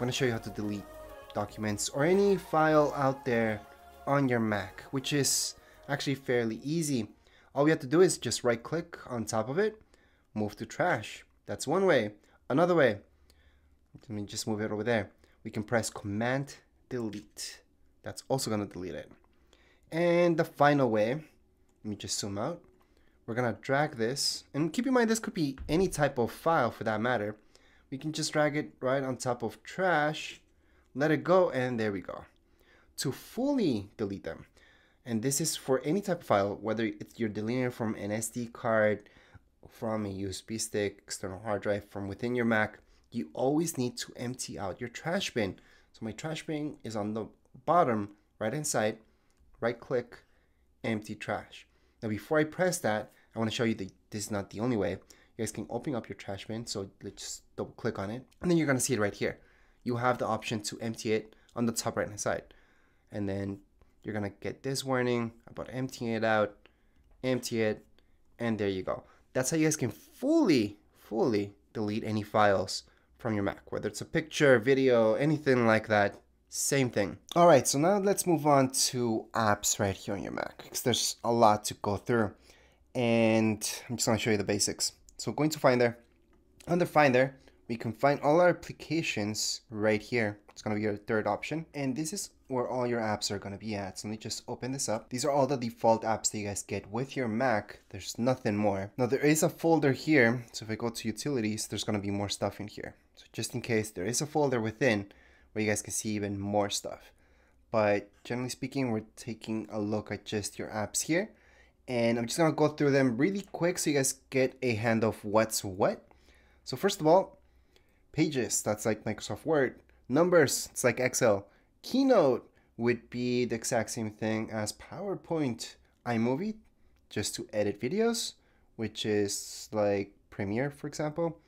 going to show you how to delete documents or any file out there on your Mac, which is actually fairly easy. All we have to do is just right click on top of it, move to trash. That's one way. Another way, let me just move it over there. We can press Command Delete. That's also going to delete it. And the final way, let me just zoom out. We're going to drag this, and keep in mind this could be any type of file for that matter. We can just drag it right on top of trash, let it go, and there we go. To fully delete them, and this is for any type of file, whether you're deleting it from an SD card, from a USB stick, external hard drive, from within your Mac, you always need to empty out your trash bin. So my trash bin is on the bottom right hand side, right click, empty trash. Now before I press that, I want to show you that this is not the only way. You guys can open up your trash bin, so let's just double click on it, and then you're going to see it right here. You have the option to empty it on the top right hand side, and then you're going to get this warning about emptying it out, empty it, and there you go. That's how you guys can fully delete any files from your Mac, whether it's a picture, video, anything like that. Same thing. All right, so now let's move on to apps right here on your Mac, because there's a lot to go through, and I'm just going to show you the basics. So going to Finder. Under Finder, we can find all our applications right here. It's going to be your third option, and this is where all your apps are going to be at. So let me just open this up. These are all the default apps that you guys get with your Mac. There's nothing more. Now there is a folder here, so if I go to Utilities, there's going to be more stuff in here. So just in case, there is a folder within where you guys can see even more stuff. But generally speaking, we're taking a look at just your apps here, and I'm just going to go through them really quick so you guys get a hand of what's what. So first of all, Pages, that's like Microsoft Word. Numbers, it's like Excel. Keynote would be the exact same thing as PowerPoint. iMovie, just to edit videos, which is like Premiere, for example.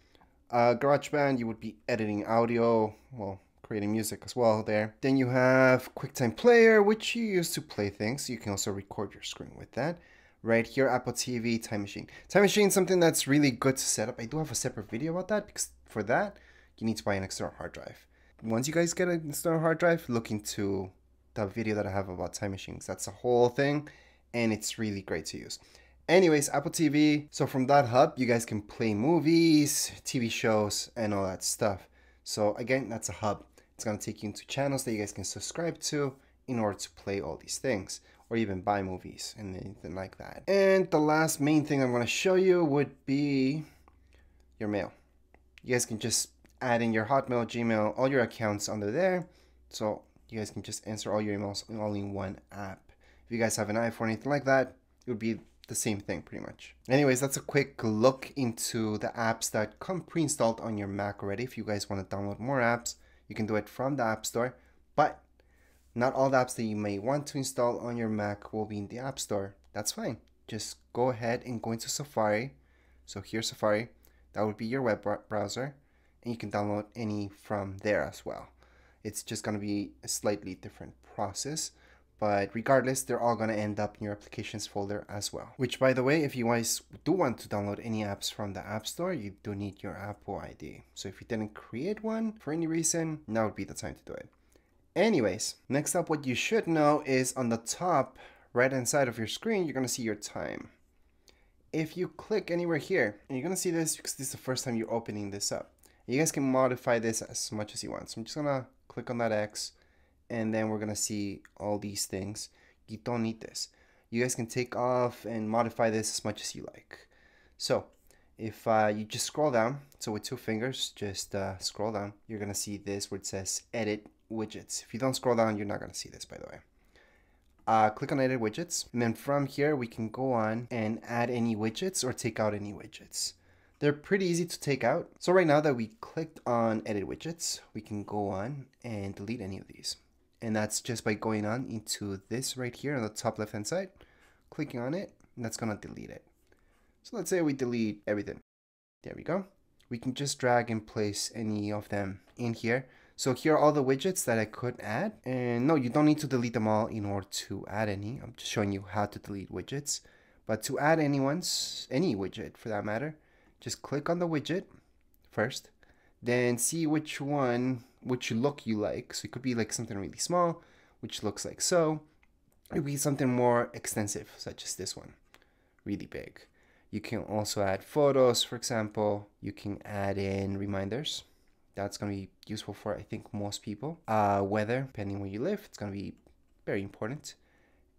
GarageBand, you would be editing audio, well, creating music as well there. Then you have QuickTime Player, which you use to play things. You can also record your screen with that. Right here, Apple TV, Time Machine. Time Machine is something that's really good to set up. I do have a separate video about that, because for that, you need to buy an external hard drive. Once you guys get an external hard drive, look into the video that I have about Time Machines. That's a whole thing, and it's really great to use. Anyways, Apple TV. So from that hub, you guys can play movies, TV shows, and all that stuff. So again, that's a hub. It's going to take you into channels that you guys can subscribe to in order to play all these things, or even buy movies and anything like that. And the last main thing I'm going to show you would be your mail. You guys can just add in your Hotmail, Gmail, all your accounts under there. So you guys can just answer all your emails all in one app. If you guys have an iPhone or anything like that, it would be the same thing pretty much. Anyways, that's a quick look into the apps that come pre-installed on your Mac already. If you guys want to download more apps, you can do it from the App Store, but not all the apps that you may want to install on your Mac will be in the App Store. That's fine. Just go ahead and go into Safari. So here's Safari. That would be your web browser, and you can download any from there as well. It's just going to be a slightly different process, but regardless, they're all going to end up in your applications folder as well. Which, by the way, if you guys do want to download any apps from the App Store, you do need your Apple ID. So if you didn't create one for any reason, now would be the time to do it. Anyways, next up, what you should know is on the top right hand side of your screen, you're going to see your time. If you click anywhere here, and you're going to see this because this is the first time you're opening this up. You guys can modify this as much as you want. So I'm just going to click on that X, and then we're going to see all these things. You don't need this. You guys can take off and modify this as much as you like. So if you just scroll down, so with two fingers, just scroll down, you're going to see this where it says Edit Widgets. If you don't scroll down, you're not going to see this, by the way. Click on Edit Widgets, and then from here we can go on and add any widgets or take out any widgets. They're pretty easy to take out. So right now that we clicked on Edit Widgets, we can go on and delete any of these. And that's just by going on into this right here on the top left hand side, clicking on it, and that's going to delete it. So let's say we delete everything. There we go. We can just drag and place any of them in here. So here are all the widgets that I could add, and no, you don't need to delete them all in order to add any. I'm just showing you how to delete widgets, but to add any widget for that matter, just click on the widget first, then see which look you like. So it could be like something really small, which looks like so. It could be something more extensive, such as this one, really big. You can also add photos, for example. You can add in reminders. That's going to be useful for, I think, most people. Weather, depending where you live, it's going to be very important.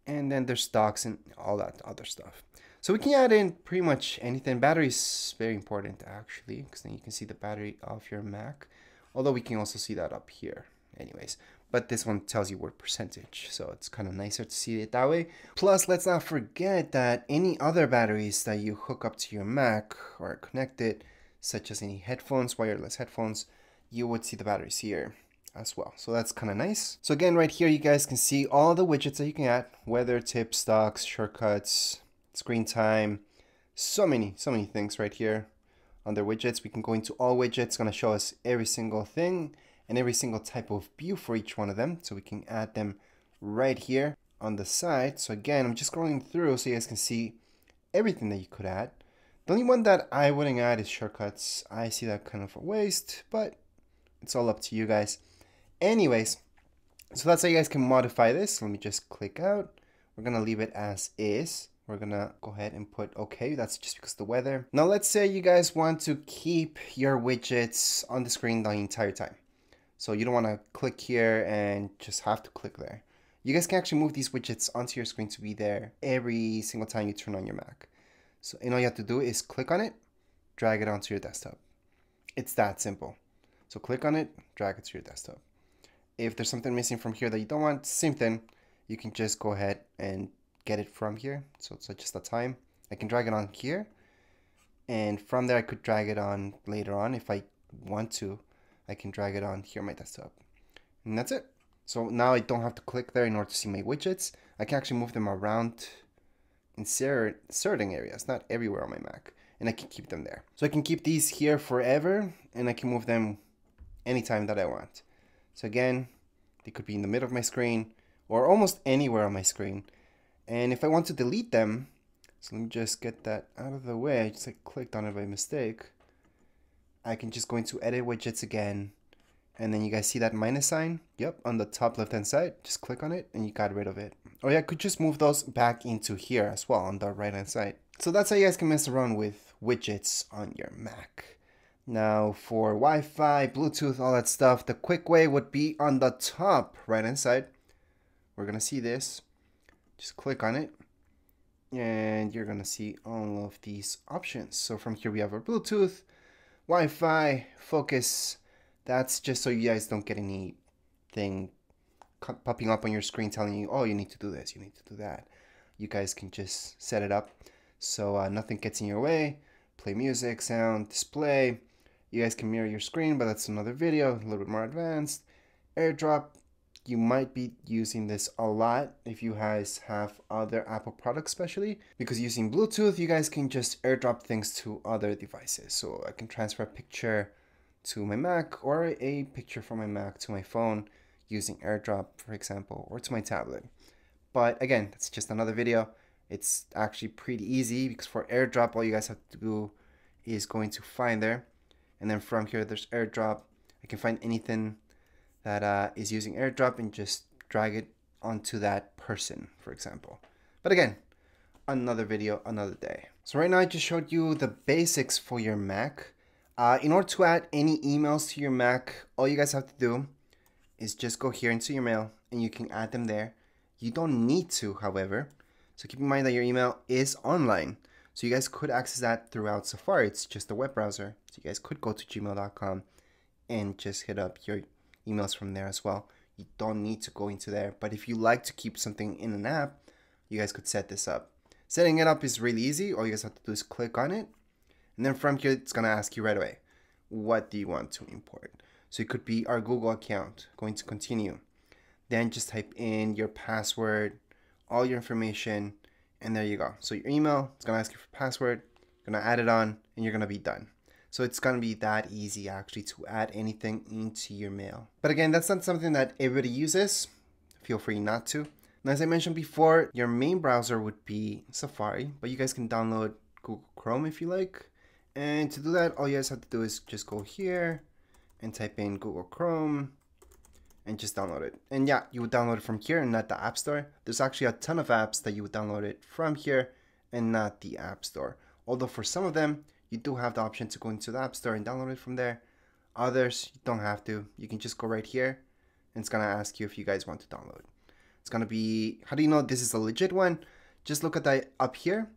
And then there's stocks and all that other stuff. So we can add in pretty much anything. Battery is very important, actually, because then you can see the battery of your Mac. Although we can also see that up here anyways. But this one tells you what percentage, so it's kind of nicer to see it that way. Plus, let's not forget that any other batteries that you hook up to your Mac or connect it, such as any headphones, wireless headphones, you would see the batteries here as well. So that's kind of nice. So again, right here, you guys can see all the widgets that you can add: weather, tips, stocks, shortcuts, screen time, so many things right here under widgets. We can go into all widgets. It's going to show us every single thing and every single type of view for each one of them. So we can add them right here on the side. So again, I'm just scrolling through so you guys can see everything that you could add. The only one that I wouldn't add is shortcuts. I see that kind of a waste, but it's all up to you guys. Anyways, so that's how you guys can modify this. Let me just click out. We're going to leave it as is. We're going to go ahead and put OK. That's just because of the weather. Now, let's say you guys want to keep your widgets on the screen the entire time. So you don't want to click here and just have to click there. You guys can actually move these widgets onto your screen to be there every single time you turn on your Mac. So all you have to do is click on it, drag it onto your desktop. It's that simple. So click on it, drag it to your desktop. If there's something missing from here that you don't want, same thing. You can just go ahead and get it from here. So it's just a time. I can drag it on here. And from there, I could drag it on later on if I want to. I can drag it on here on my desktop. And that's it. So now I don't have to click there in order to see my widgets. I can actually move them around in certain areas, not everywhere on my Mac. And I can keep them there. So I can keep these here forever, and I can move them anytime that I want. So again, they could be in the middle of my screen or almost anywhere on my screen. And if I want to delete them, so let me just get that out of the way. I just clicked on it by mistake. I can just go into edit widgets again, and then you guys see that minus sign? Yep, on the top left hand side. Just click on it and you got rid of it. Or yeah, I could just move those back into here as well on the right hand side. So that's how you guys can mess around with widgets on your Mac. Now for Wi-Fi, Bluetooth, all that stuff, the quick way would be on the top right hand side. We're gonna see this. Just click on it and you're gonna see all of these options. So from here we have our Bluetooth, Wi-Fi, focus. That's just so you guys don't get anything popping up on your screen telling you, oh, you need to do this, you need to do that. You guys can just set it up so nothing gets in your way. Play music, sound, display. You guys can mirror your screen, but that's another video, a little bit more advanced. AirDrop, you might be using this a lot if you guys have other Apple products especially, because using Bluetooth, you guys can just AirDrop things to other devices. So I can transfer a picture to my Mac or a picture from my Mac to my phone using AirDrop, for example, or to my tablet. But again, that's just another video. It's actually pretty easy because for AirDrop, all you guys have to do is go into Finder, and then from here there's AirDrop. I can find anything that is using AirDrop and just drag it onto that person, for example. But again, another video, another day. So right now I just showed you the basics for your Mac. In order to add any emails to your Mac, all you guys have to do is just go here into your mail and you can add them there. You don't need to, however. So keep in mind that your email is online. So you guys could access that throughout Safari. It's just a web browser. So you guys could go to gmail.com and just hit up your emails from there as well. You don't need to go into there. But if you like to keep something in an app, you guys could set this up. Setting it up is really easy. All you guys have to do is click on it. And then from here, it's going to ask you right away, what do you want to import? So it could be our Google account. Going to continue. Then just type in your password, all your information, and there you go. So your email, it's going to ask you for password, you're going to add it on, and you're going to be done. So it's going to be that easy actually to add anything into your mail. But again, that's not something that everybody uses. Feel free not to. And as I mentioned before, your main browser would be Safari, but you guys can download Google Chrome if you like. And to do that, all you guys have to do is just go here, and type in Google Chrome and just download it. And yeah, you would download it from here and not the App Store. There's actually a ton of apps that you would download it from here and not the App Store. Although for some of them, you do have the option to go into the App Store and download it from there. Others, you don't have to. You can just go right here and it's gonna ask you if you guys want to download. It's gonna be, how do you know this is a legit one? Just look at that up here.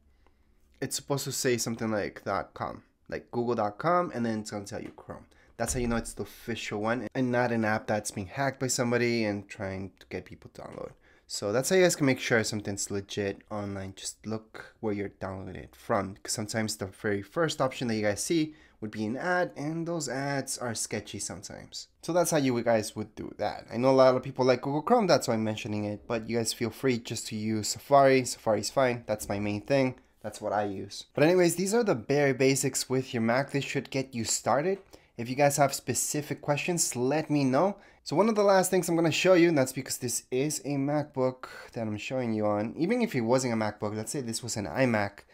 It's supposed to say something like .com, like google.com, and then it's gonna tell you Chrome. That's how you know it's the official one and not an app that's being hacked by somebody and trying to get people to download. So that's how you guys can make sure something's legit online. Just look where you're downloading it from, because sometimes the very first option that you guys see would be an ad, and those ads are sketchy sometimes. So that's how you guys would do that. I know a lot of people like Google Chrome, that's why I'm mentioning it, but you guys feel free just to use Safari. Safari's fine. That's my main thing. That's what I use. But anyways, these are the bare basics with your Mac. This should get you started. If you guys have specific questions, let me know. So one of the last things I'm going to show you, and that's because this is a MacBook that I'm showing you on. Even if it wasn't a MacBook, let's say this was an iMac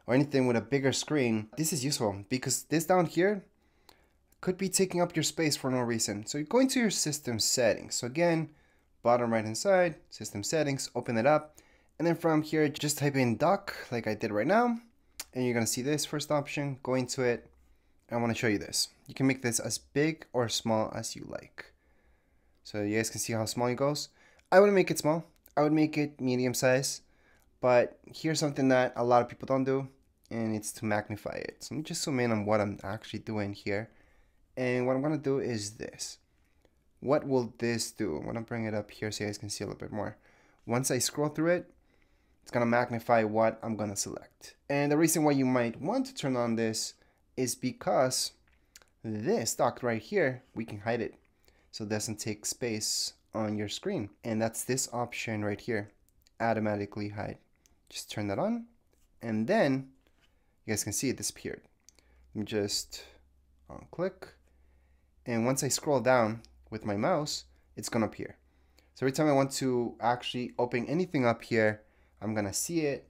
or anything with a bigger screen, this is useful because this down here could be taking up your space for no reason. So you go into your system settings. So again, bottom right hand side, system settings, open it up. And then from here, just type in dock like I did right now. And you're going to see this first option, go into it. I want to show you this. You can make this as big or small as you like. So you guys can see how small it goes. I wouldn't make it small. I would make it medium size. But here's something that a lot of people don't do, and it's to magnify it. So let me just zoom in on what I'm actually doing here. And what I'm going to do is this. What will this do? I'm going to bring it up here so you guys can see a little bit more. Once I scroll through it, it's going to magnify what I'm going to select. And the reason why you might want to turn on this is because this dock right here, we can hide it so it doesn't take space on your screen. And that's this option right here, automatically hide. Just turn that on, and then you guys can see it disappeared. Let me just click, and once I scroll down with my mouse, it's gonna appear. So every time I want to actually open anything up here, I'm gonna see it,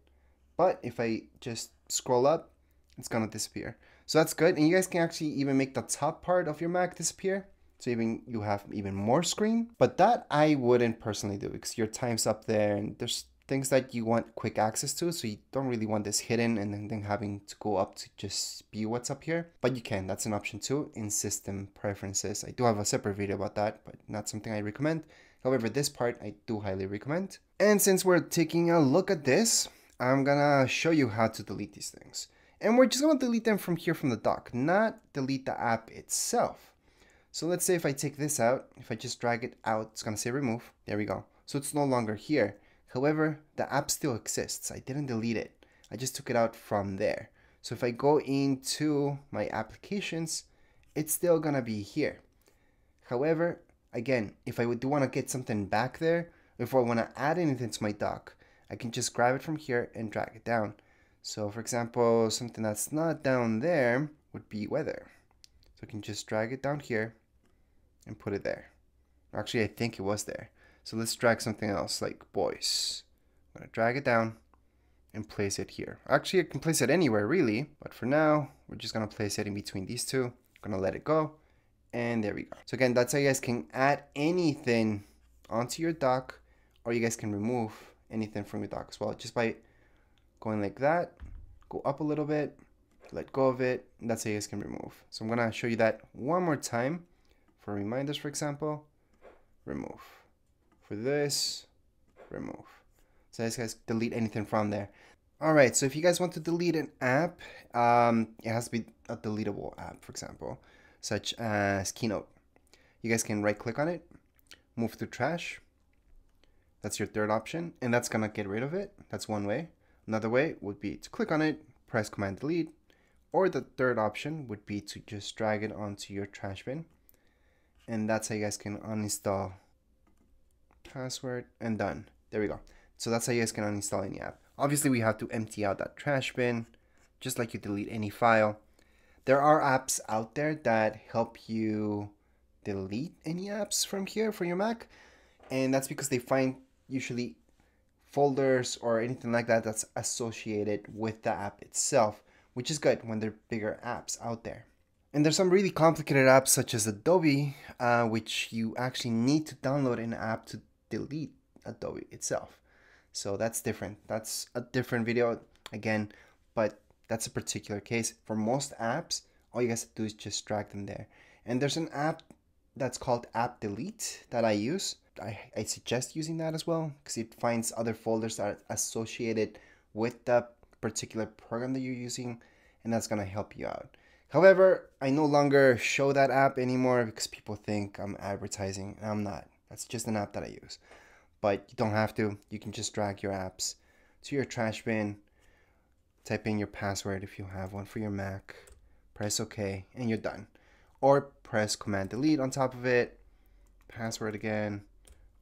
but if I just scroll up, it's gonna disappear. So that's good, and you guys can actually even make the top part of your Mac disappear, so even you have even more screen. But that I wouldn't personally do because your time's up there, and there's things that you want quick access to, so you don't really want this hidden and then having to go up to just be what's up here. But you can, that's an option too in system preferences. I do have a separate video about that, but not something I recommend. However, this part I do highly recommend. And since we're taking a look at this, I'm gonna show you how to delete these things. And we're just going to delete them from here from the dock, not delete the app itself. So let's say if I take this out, if I just drag it out, it's going to say remove. There we go. So it's no longer here. However, the app still exists. I didn't delete it. I just took it out from there. So if I go into my applications, it's still going to be here. However, again, if I do want to get something back there, if I want to add anything to my dock, I can just grab it from here and drag it down. So for example, something that's not down there would be weather. So I can just drag it down here and put it there. Actually, I think it was there. So let's drag something else like boys. I'm gonna drag it down and place it here. Actually, I can place it anywhere really, but for now, we're just gonna place it in between these two. I'm gonna let it go, and there we go. So again, that's how you guys can add anything onto your dock, or you guys can remove anything from your dock as well, just by going like that, go up a little bit, let go of it, and that's how you guys can remove. So I'm gonna show you that one more time. For reminders, for example, remove. For this, remove. So you guys delete anything from there. Alright, so if you guys want to delete an app, it has to be a deletable app, for example, such as Keynote. You guys can right click on it, move to trash. That's your third option, and that's gonna get rid of it. That's one way. Another way would be to click on it, press Command Delete, or the third option would be to just drag it onto your trash bin. And that's how you guys can uninstall. Password and done. There we go. So that's how you guys can uninstall any app. Obviously, we have to empty out that trash bin, just like you delete any file. There are apps out there that help you delete any apps from here for your Mac, and that's because they find usually folders or anything like that that's associated with the app itself, which is good when there are bigger apps out there. And there's some really complicated apps such as Adobe, which you actually need to download an app to delete Adobe itself. So that's different. That's a different video again, but that's a particular case. For most apps, all you guys have to do is just drag them there. And there's an app that's called App Delete that I use. I suggest using that as well because it finds other folders that are associated with the particular program that you're using, and that's gonna help you out. However, I no longer show that app anymore because people think I'm advertising, and I'm not. That's just an app that I use. But you don't have to. You can just drag your apps to your trash bin, type in your password if you have one for your Mac, press OK, and you're done. Or press Command Delete on top of it, password again,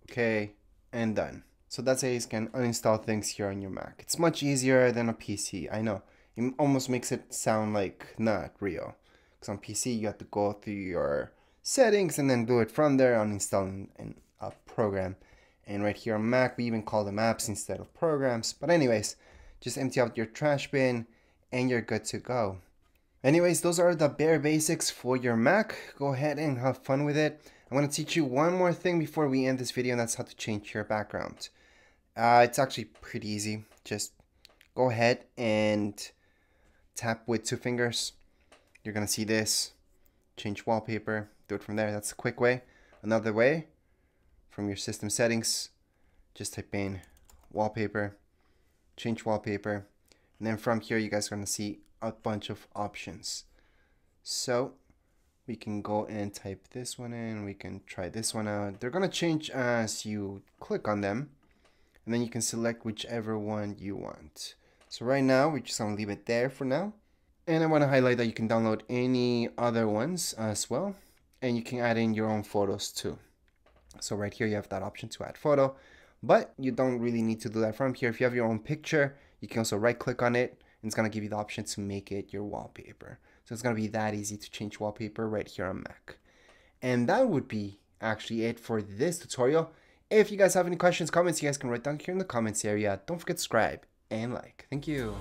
OK, and done. So that's how you can uninstall things here on your Mac. It's much easier than a PC, I know. It almost makes it sound like not real. Because on PC you have to go through your settings and then do it from there, uninstalling a program. And right here on Mac, we even call them apps instead of programs. But anyways, just empty out your trash bin and you're good to go. Anyways, those are the bare basics for your Mac. Go ahead and have fun with it. I'm going to teach you one more thing before we end this video, and that's how to change your background. It's actually pretty easy. Just go ahead and tap with 2 fingers. You're going to see this. Change wallpaper. Do it from there. That's a quick way. Another way, from your system settings, just type in wallpaper, change wallpaper, and then from here you guys are going to see a bunch of options. So we can go and type this one in, we can try this one out. They're going to change as you click on them, and then you can select whichever one you want. So right now we're just going to leave it there for now, and I want to highlight that you can download any other ones as well, and you can add in your own photos too. So right here you have that option to add photo, but you don't really need to do that from here. If you have your own picture, you can also right click on it, and it's going to give you the option to make it your wallpaper. So it's going to be that easy to change wallpaper right here on Mac. And that would be actually it for this tutorial. If you guys have any questions, comments, you guys can write down here in the comments area. Don't forget to subscribe and like. Thank you.